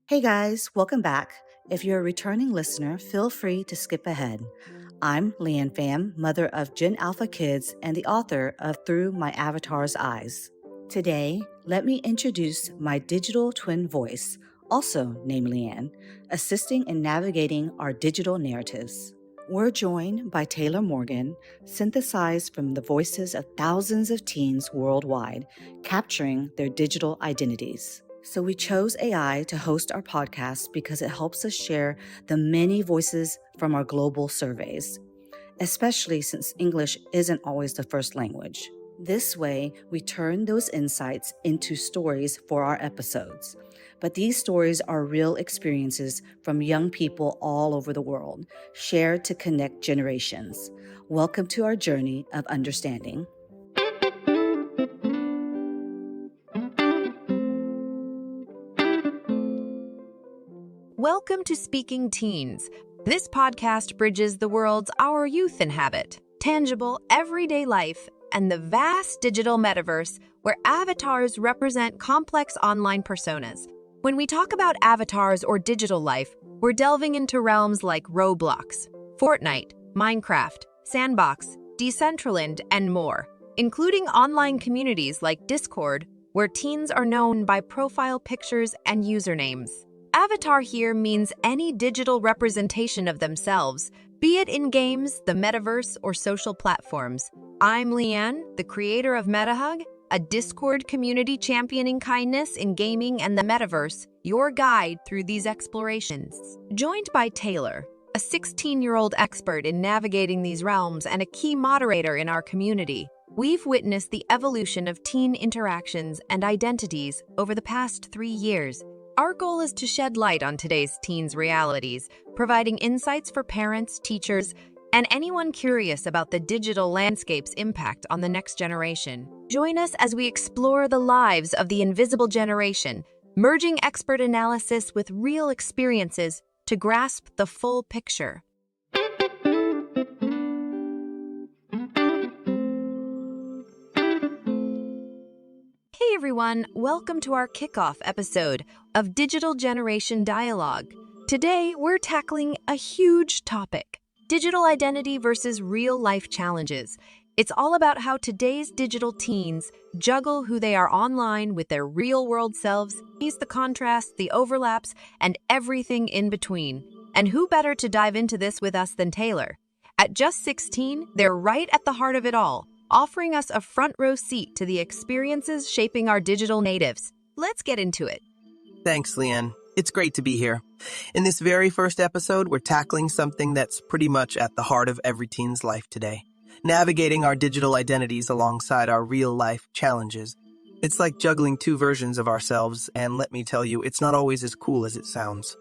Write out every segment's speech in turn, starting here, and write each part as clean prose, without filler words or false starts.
Hey guys, welcome back. If you're a returning listener, feel free to skip ahead. I'm Leanne Pham, mother of Gen Alpha kids and the author of Through My Avatar's Eyes. Today, let me introduce my digital twin voice, also named Leanne, assisting in navigating our digital narratives. We're joined by Taylor Morgan, synthesized from the voices of thousands of teens worldwide, capturing their digital identities. So we chose AI to host our podcast because it helps us share the many voices from our global surveys, especially since English isn't always the first language. This way, we turn those insights into stories for our episodes. But these stories are real experiences from young people all over the world, shared to connect generations. Welcome to our journey of understanding. Welcome to Speaking Teens. This podcast bridges the worlds our youth inhabit, tangible, everyday life, and the vast digital metaverse where avatars represent complex online personas. When we talk about avatars or digital life, we're delving into realms like Roblox, Fortnite, Minecraft, Sandbox, Decentraland, and more, including online communities like Discord, where teens are known by profile pictures and usernames. Avatar here means any digital representation of themselves, be it in games, the metaverse, or social platforms. I'm Leanne, the creator of MetaHug, a Discord community championing kindness in gaming and the metaverse, your guide through these explorations. Joined by Taylor, a 16-year-old expert in navigating these realms and a key moderator in our community, we've witnessed the evolution of teen interactions and identities over the past 3 years. Our goal is to shed light on today's teens' realities, providing insights for parents, teachers, and anyone curious about the digital landscape's impact on the next generation. Join us as we explore the lives of the invisible generation, merging expert analysis with real experiences to grasp the full picture. Hey everyone, welcome to our kickoff episode of Digital Generation Dialogue. Today, we're tackling a huge topic: digital identity versus real-life challenges. It's all about how today's digital teens juggle who they are online with their real-world selves, the contrasts, the overlaps, and everything in between. And who better to dive into this with us than Taylor? At just 16, they're right at the heart of it all, offering us a front row seat to the experiences shaping our digital natives. Let's get into it. Thanks, Leanne. It's great to be here. In this very first episode, we're tackling something that's pretty much at the heart of every teen's life today: navigating our digital identities alongside our real-life challenges. It's like juggling two versions of ourselves, and let me tell you, it's not always as cool as it sounds.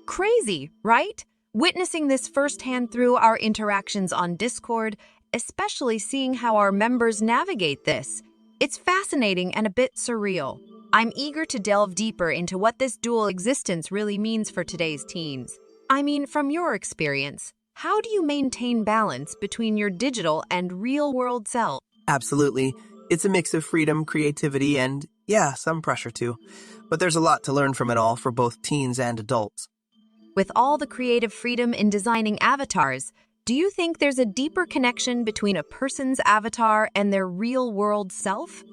Crazy, right? Witnessing this firsthand through our interactions on Discord, especially seeing how our members navigate this. It's fascinating and a bit surreal. I'm eager to delve deeper into what this dual existence really means for today's teens. I mean, from your experience, how do you maintain balance between your digital and real-world self? Absolutely. It's a mix of freedom, creativity, and, yeah, some pressure too. But there's a lot to learn from it all for both teens and adults. With all the creative freedom in designing avatars, do you think there's a deeper connection between a person's avatar and their real-world self?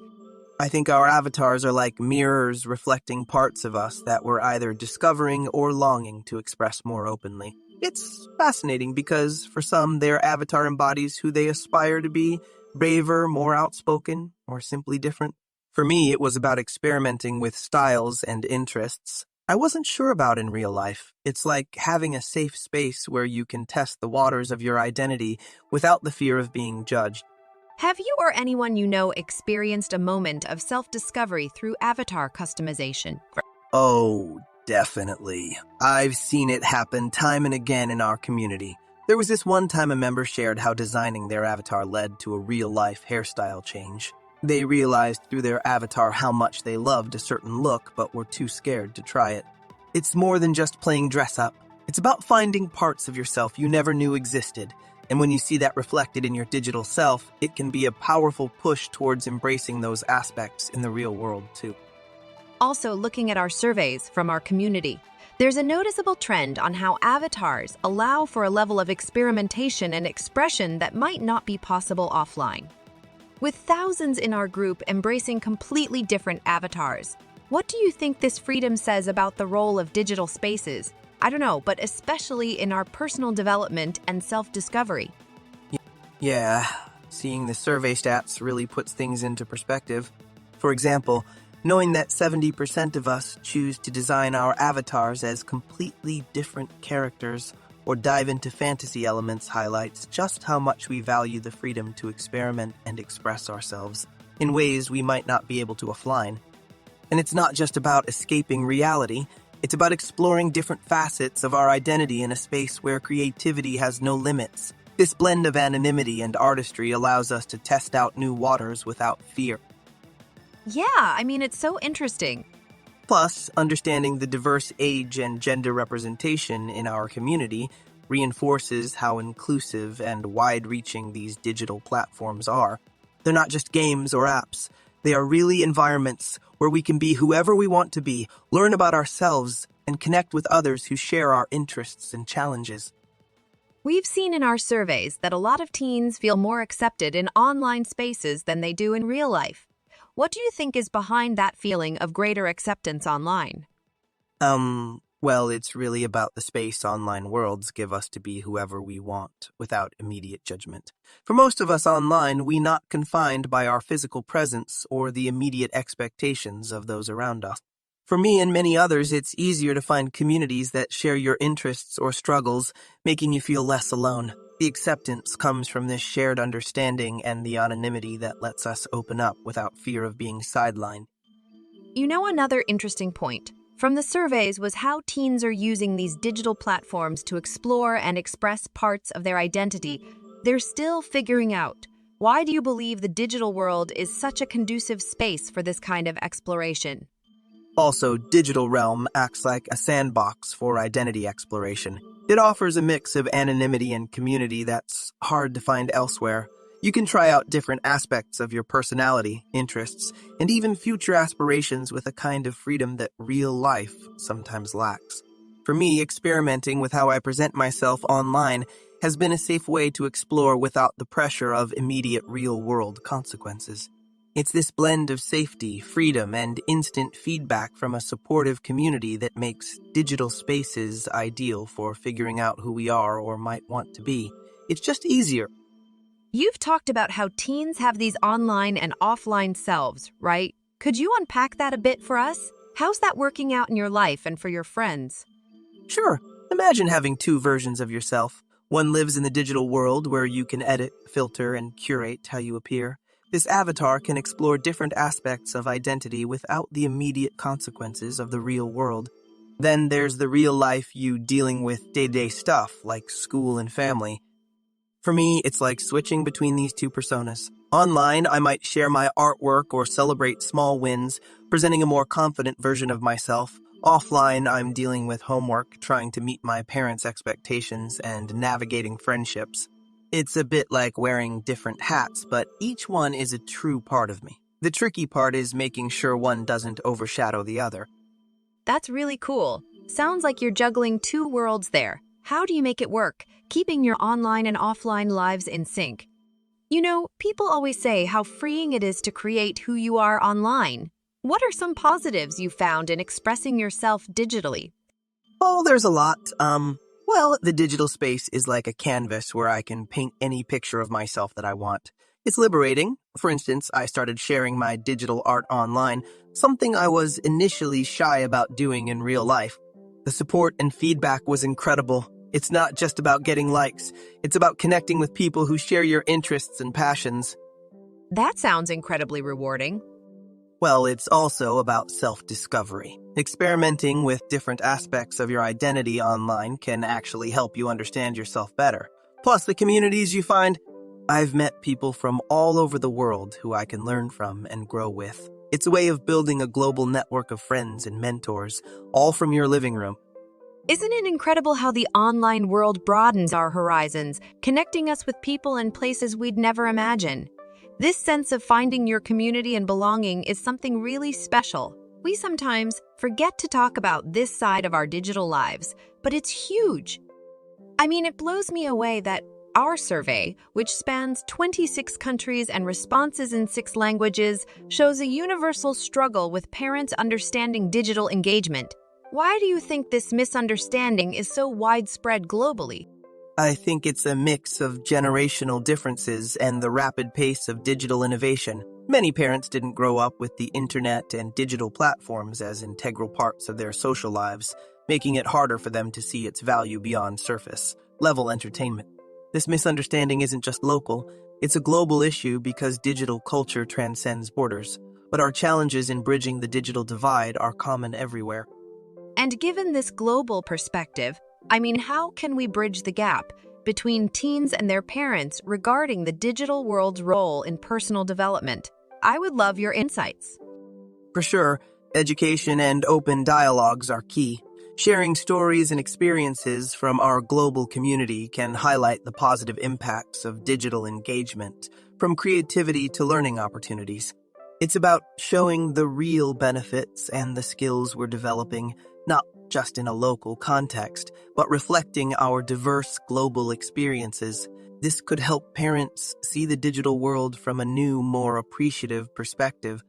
I think our avatars are like mirrors reflecting parts of us that we're either discovering or longing to express more openly. It's fascinating because, for some, their avatar embodies who they aspire to be: braver, more outspoken, or simply different. For me, it was about experimenting with styles and interests I wasn't sure about in real life. It's like having a safe space where you can test the waters of your identity without the fear of being judged. Have you or anyone you know experienced a moment of self-discovery through avatar customization? Oh, definitely. I've seen it happen time and again in our community. There was this one time a member shared how designing their avatar led to a real-life hairstyle change. They realized through their avatar how much they loved a certain look but were too scared to try it. It's more than just playing dress-up. It's about finding parts of yourself you never knew existed. And when you see that reflected in your digital self, it can be a powerful push towards embracing those aspects in the real world, too. Also, looking at our surveys from our community, there's a noticeable trend on how avatars allow for a level of experimentation and expression that might not be possible offline. With thousands in our group embracing completely different avatars, what do you think this freedom says about the role of digital spaces? I don't know, but especially in our personal development and self-discovery. Yeah, seeing the survey stats really puts things into perspective. For example, knowing that 70% of us choose to design our avatars as completely different characters or dive into fantasy elements highlights just how much we value the freedom to experiment and express ourselves in ways we might not be able to offline. And it's not just about escaping reality, it's about exploring different facets of our identity in a space where creativity has no limits. This blend of anonymity and artistry allows us to test out new waters without fear. Yeah, it's so interesting. Plus, understanding the diverse age and gender representation in our community reinforces how inclusive and wide-reaching these digital platforms are. They're not just games or apps. They are really environments where we can be whoever we want to be, learn about ourselves, and connect with others who share our interests and challenges. We've seen in our surveys that a lot of teens feel more accepted in online spaces than they do in real life. What do you think is behind that feeling of greater acceptance online? Well, it's really about the space online worlds give us to be whoever we want without immediate judgment. For most of us online, we're not confined by our physical presence or the immediate expectations of those around us. For me and many others, it's easier to find communities that share your interests or struggles, making you feel less alone. The acceptance comes from this shared understanding and the anonymity that lets us open up without fear of being sidelined. Another interesting point from the surveys was how teens are using these digital platforms to explore and express parts of their identity they're still figuring out. Why do you believe the digital world is such a conducive space for this kind of exploration? Also, Digital Realm acts like a sandbox for identity exploration. It offers a mix of anonymity and community that's hard to find elsewhere. You can try out different aspects of your personality, interests, and even future aspirations with a kind of freedom that real life sometimes lacks. For me, experimenting with how I present myself online has been a safe way to explore without the pressure of immediate real-world consequences. It's this blend of safety, freedom, and instant feedback from a supportive community that makes digital spaces ideal for figuring out who we are or might want to be. It's just easier. You've talked about how teens have these online and offline selves, right? Could you unpack that a bit for us? How's that working out in your life and for your friends? Sure, imagine having two versions of yourself. One lives in the digital world where you can edit, filter, and curate how you appear. This avatar can explore different aspects of identity without the immediate consequences of the real world. Then there's the real life you dealing with day-to-day stuff like school and family. For me, it's like switching between these two personas. Online, I might share my artwork or celebrate small wins, presenting a more confident version of myself. Offline, I'm dealing with homework, trying to meet my parents' expectations, and navigating friendships. It's a bit like wearing different hats, but each one is a true part of me. The tricky part is making sure one doesn't overshadow the other. That's really cool. Sounds like you're juggling two worlds there. How do you make it work, keeping your online and offline lives in sync? People always say how freeing it is to create who you are online. What are some positives you found in expressing yourself digitally? Oh, there's a lot. Well, the digital space is like a canvas where I can paint any picture of myself that I want. It's liberating. For instance, I started sharing my digital art online, something I was initially shy about doing in real life. The support and feedback was incredible. It's not just about getting likes. It's about connecting with people who share your interests and passions. That sounds incredibly rewarding. Well, it's also about self-discovery. Experimenting with different aspects of your identity online can actually help you understand yourself better. Plus, the communities you find. I've met people from all over the world who I can learn from and grow with. It's a way of building a global network of friends and mentors, all from your living room. Isn't it incredible how the online world broadens our horizons, connecting us with people and places we'd never imagine? This sense of finding your community and belonging is something really special. We sometimes forget to talk about this side of our digital lives, but it's huge. I mean, it blows me away that our survey, which spans 26 countries and responses in 6 languages, shows a universal struggle with parents understanding digital engagement. Why do you think this misunderstanding is so widespread globally? I think it's a mix of generational differences and the rapid pace of digital innovation. Many parents didn't grow up with the internet and digital platforms as integral parts of their social lives, making it harder for them to see its value beyond surface-level entertainment. This misunderstanding isn't just local, it's a global issue because digital culture transcends borders. But our challenges in bridging the digital divide are common everywhere. And given this global perspective, how can we bridge the gap between teens and their parents regarding the digital world's role in personal development? I would love your insights. For sure, education and open dialogues are key. Sharing stories and experiences from our global community can highlight the positive impacts of digital engagement, from creativity to learning opportunities. It's about showing the real benefits and the skills we're developing, not just in a local context, but reflecting our diverse global experiences. This could help parents see the digital world from a new, more appreciative perspective.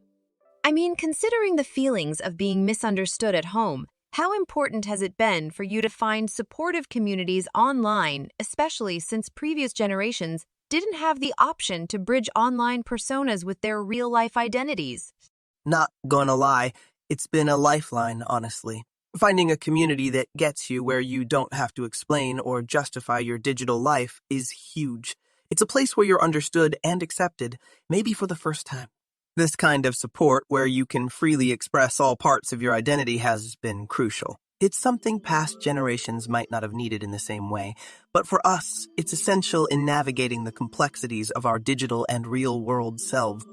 Considering the feelings of being misunderstood at home, how important has it been for you to find supportive communities online, especially since previous generations didn't have the option to bridge online personas with their real-life identities? Not gonna lie, it's been a lifeline, honestly. Finding a community that gets you where you don't have to explain or justify your digital life is huge. It's a place where you're understood and accepted, maybe for the first time. This kind of support, where you can freely express all parts of your identity, has been crucial. It's something past generations might not have needed in the same way, but for us, it's essential in navigating the complexities of our digital and real-world selves.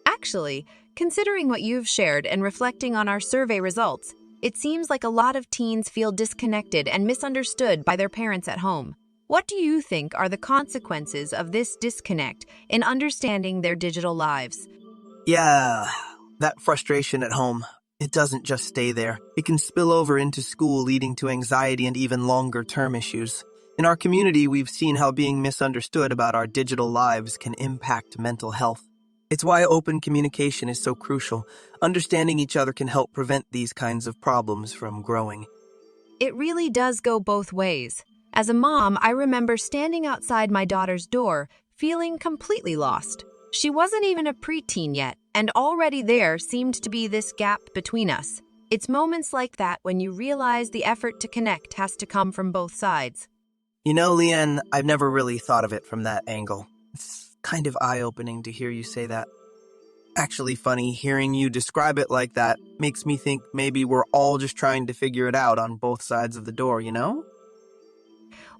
Actually, considering what you've shared and reflecting on our survey results, it seems like a lot of teens feel disconnected and misunderstood by their parents at home. What do you think are the consequences of this disconnect in understanding their digital lives? Yeah, that frustration at home, it doesn't just stay there. It can spill over into school, leading to anxiety and even longer-term issues. In our community, we've seen how being misunderstood about our digital lives can impact mental health. It's why open communication is so crucial. Understanding each other can help prevent these kinds of problems from growing. It really does go both ways. As a mom, I remember standing outside my daughter's door, feeling completely lost. She wasn't even a preteen yet, and already there seemed to be this gap between us. It's moments like that when you realize the effort to connect has to come from both sides. You know, Leanne, I've never really thought of it from that angle. It's kind of eye-opening to hear you say that. Actually funny, hearing you describe it like that makes me think maybe we're all just trying to figure it out on both sides of the door, you know?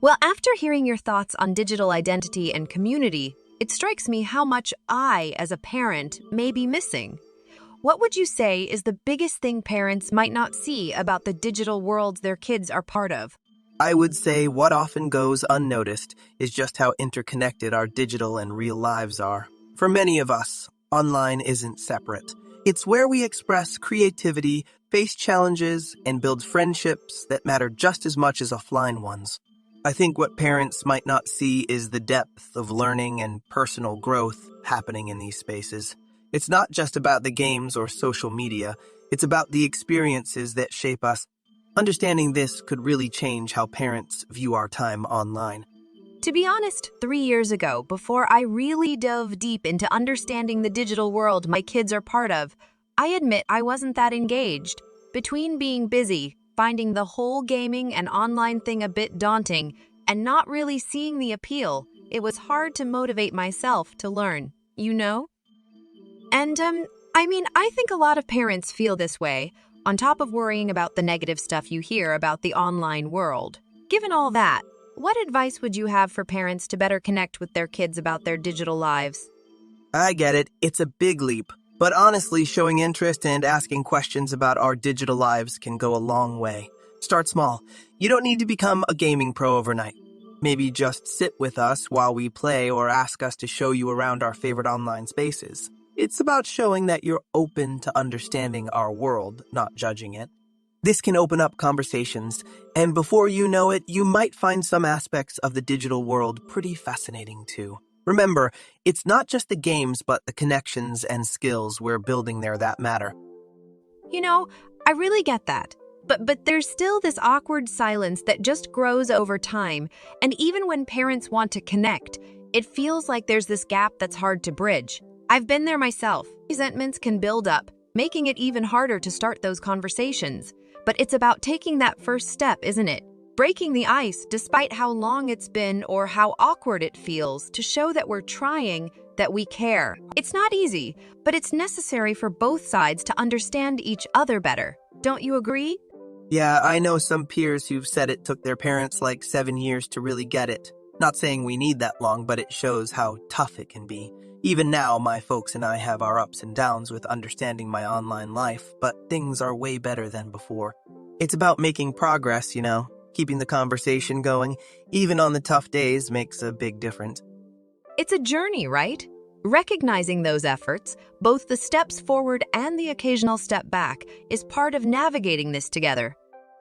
Well, after hearing your thoughts on digital identity and community, it strikes me how much I, as a parent, may be missing. What would you say is the biggest thing parents might not see about the digital worlds their kids are part of? I would say what often goes unnoticed is just how interconnected our digital and real lives are. For many of us, online isn't separate. It's where we express creativity, face challenges, and build friendships that matter just as much as offline ones. I think what parents might not see is the depth of learning and personal growth happening in these spaces. It's not just about the games or social media, it's about the experiences that shape us. Understanding this could really change how parents view our time online. To be honest, 3 years ago, before I really dove deep into understanding the digital world my kids are part of, I admit I wasn't that engaged. Between being busy, finding the whole gaming and online thing a bit daunting, and not really seeing the appeal, it was hard to motivate myself to learn, you know? And, I think a lot of parents feel this way, on top of worrying about the negative stuff you hear about the online world. Given all that, what advice would you have for parents to better connect with their kids about their digital lives? I get it, it's a big leap. But honestly, showing interest and asking questions about our digital lives can go a long way. Start small. You don't need to become a gaming pro overnight. Maybe just sit with us while we play or ask us to show you around our favorite online spaces. It's about showing that you're open to understanding our world, not judging it. This can open up conversations, and before you know it, you might find some aspects of the digital world pretty fascinating too. Remember, it's not just the games, but the connections and skills we're building there that matter. You know, I really get that. But there's still this awkward silence that just grows over time, and even when parents want to connect, it feels like there's this gap that's hard to bridge. I've been there myself. Resentments can build up, making it even harder to start those conversations. But it's about taking that first step, isn't it? Breaking the ice despite how long it's been or how awkward it feels to show that we're trying, that we care. It's not easy, but it's necessary for both sides to understand each other better. Don't you agree? Yeah, I know some peers who've said it took their parents like 7 years to really get it. Not saying we need that long, but it shows how tough it can be. Even now, my folks and I have our ups and downs with understanding my online life, but things are way better than before. It's about making progress, keeping the conversation going, even on the tough days, makes a big difference. It's a journey, right? Recognizing those efforts, both the steps forward and the occasional step back, is part of navigating this together.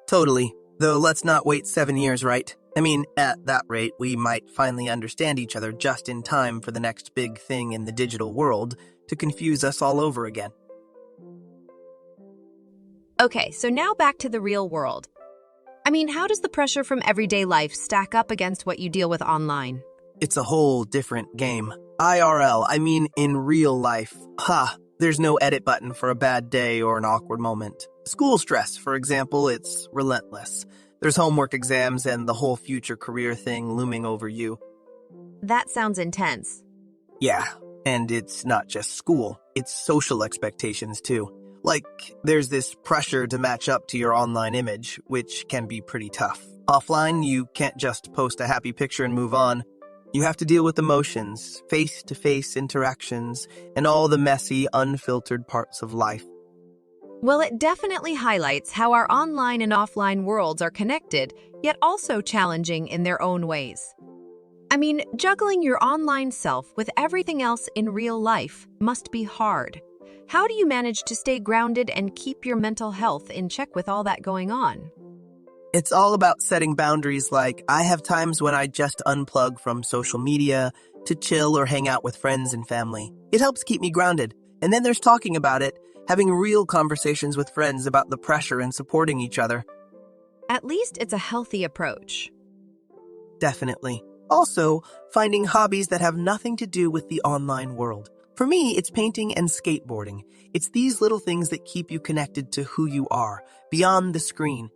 Totally. Though let's not wait 7 years, right? I mean, at that rate, we might finally understand each other just in time for the next big thing in the digital world to confuse us all over again. Okay, so now back to the real world. I mean, how does the pressure from everyday life stack up against what you deal with online? It's a whole different game. IRL, I mean in real life. There's no edit button for a bad day or an awkward moment. School stress, for example, it's relentless. There's homework exams and the whole future career thing looming over you. That sounds intense. Yeah, and it's not just school, it's social expectations too. Like, there's this pressure to match up to your online image, which can be pretty tough. Offline, you can't just post a happy picture and move on. You have to deal with emotions, face-to-face interactions, and all the messy, unfiltered parts of life. Well, it definitely highlights how our online and offline worlds are connected, yet also challenging in their own ways. I mean, juggling your online self with everything else in real life must be hard. How do you manage to stay grounded and keep your mental health in check with all that going on? It's all about setting boundaries. Like, I have times when I just unplug from social media to chill or hang out with friends and family. It helps keep me grounded. And then there's talking about it, having real conversations with friends about the pressure and supporting each other. At least it's a healthy approach. Definitely. Also, finding hobbies that have nothing to do with the online world. For me, it's painting and skateboarding. It's these little things that keep you connected to who you are, beyond the screen.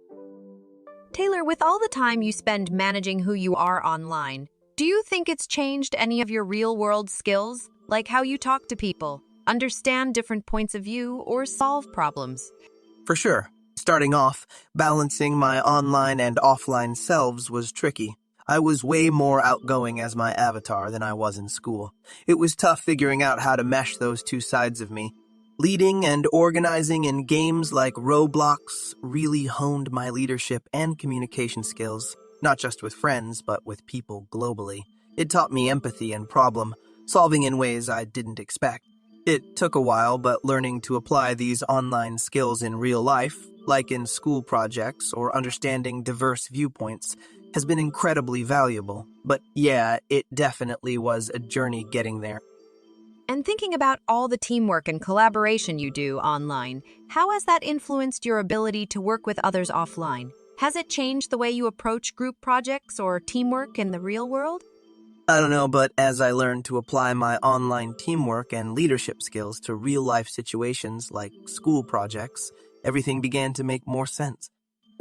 Taylor, with all the time you spend managing who you are online, do you think it's changed any of your real-world skills, like how you talk to people, understand different points of view, or solve problems? For sure. Starting off, balancing my online and offline selves was tricky. I was way more outgoing as my avatar than I was in school. It was tough figuring out how to mesh those two sides of me. Leading and organizing in games like Roblox really honed my leadership and communication skills, not just with friends, but with people globally. It taught me empathy and problem solving in ways I didn't expect. It took a while, but learning to apply these online skills in real life, like in school projects or understanding diverse viewpoints, has been incredibly valuable. But yeah, it definitely was a journey getting there. And thinking about all the teamwork and collaboration you do online, how has that influenced your ability to work with others offline? Has it changed the way you approach group projects or teamwork in the real world? I don't know, but as I learned to apply my online teamwork and leadership skills to real-life situations like school projects, everything began to make more sense.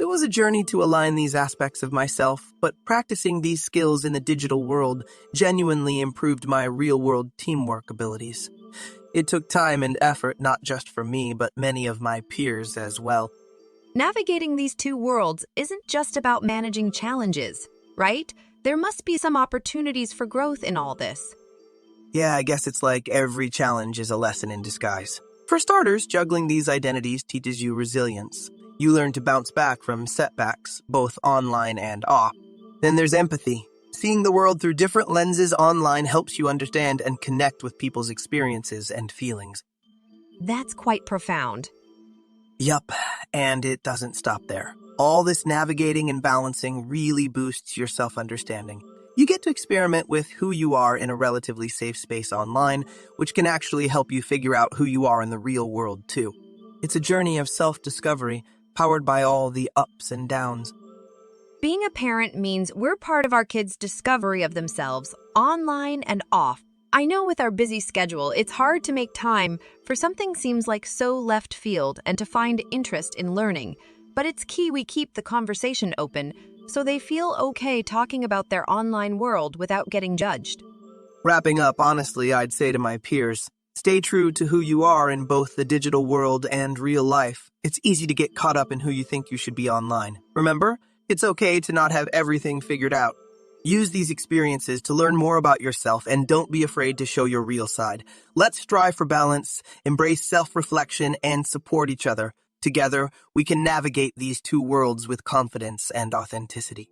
It was a journey to align these aspects of myself, but practicing these skills in the digital world genuinely improved my real-world teamwork abilities. It took time and effort not just for me, but many of my peers as well. Navigating these two worlds isn't just about managing challenges, right? There must be some opportunities for growth in all this. Yeah, I guess it's like every challenge is a lesson in disguise. For starters, juggling these identities teaches you resilience. You learn to bounce back from setbacks, both online and off. Then there's empathy. Seeing the world through different lenses online helps you understand and connect with people's experiences and feelings. That's quite profound. Yup, and it doesn't stop there. All this navigating and balancing really boosts your self-understanding. You get to experiment with who you are in a relatively safe space online, which can actually help you figure out who you are in the real world, too. It's a journey of self-discovery, powered by all the ups and downs. Being a parent means we're part of our kids' discovery of themselves, online and off. I know with our busy schedule, it's hard to make time for something seems like so left field and to find interest in learning. But it's key we keep the conversation open so they feel okay talking about their online world without getting judged. Wrapping up, honestly, I'd say to my peers, stay true to who you are in both the digital world and real life. It's easy to get caught up in who you think you should be online. Remember, it's okay to not have everything figured out. Use these experiences to learn more about yourself and don't be afraid to show your real side. Let's strive for balance, embrace self-reflection, and support each other. Together, we can navigate these two worlds with confidence and authenticity.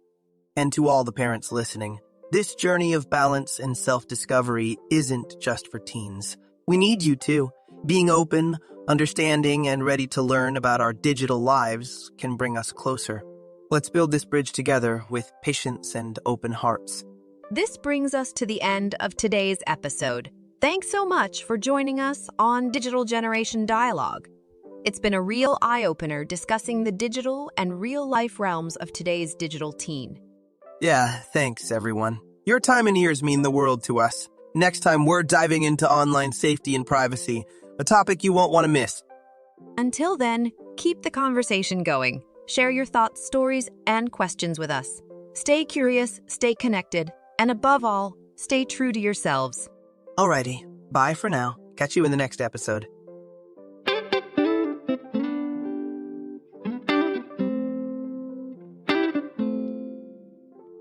And to all the parents listening, this journey of balance and self-discovery isn't just for teens. We need you too. Being open, understanding, and ready to learn about our digital lives can bring us closer. Let's build this bridge together with patience and open hearts. This brings us to the end of today's episode. Thanks so much for joining us on Digital Generation Dialogue. It's been a real eye-opener discussing the digital and real-life realms of today's digital teen. Yeah, thanks everyone. Your time and ears mean the world to us. Next time we're diving into online safety and privacy, a topic you won't want to miss. Until then, keep the conversation going. Share your thoughts, stories, and questions with us. Stay curious, stay connected, and above all, stay true to yourselves. Alrighty, bye for now. Catch you in the next episode.